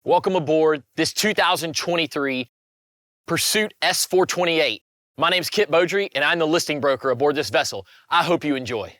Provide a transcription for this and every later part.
Welcome aboard this 2023 Pursuit S428. My name's Kit Beaudry, and I'm the listing broker aboard this vessel. I hope you enjoy.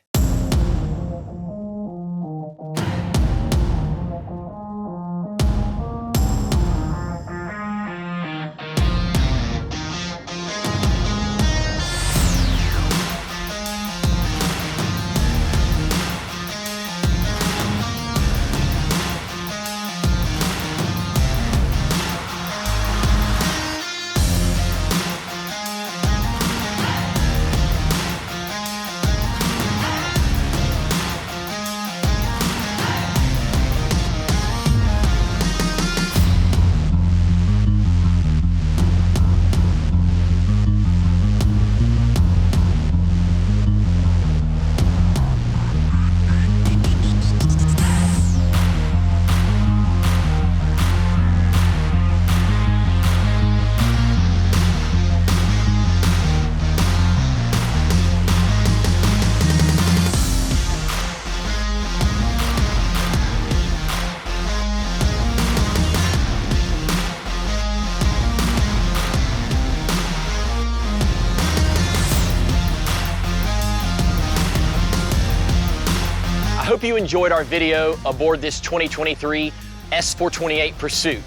I hope you enjoyed our video aboard this 2023 S428 Pursuit.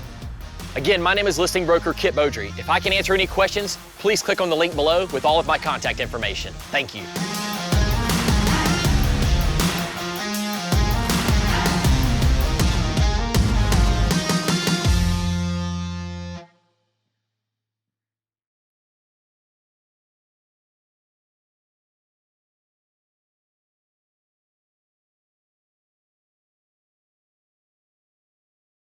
Again, my name is listing broker Kit Beaudry. If I can answer any questions, please click on the link below with all of my contact information. Thank you.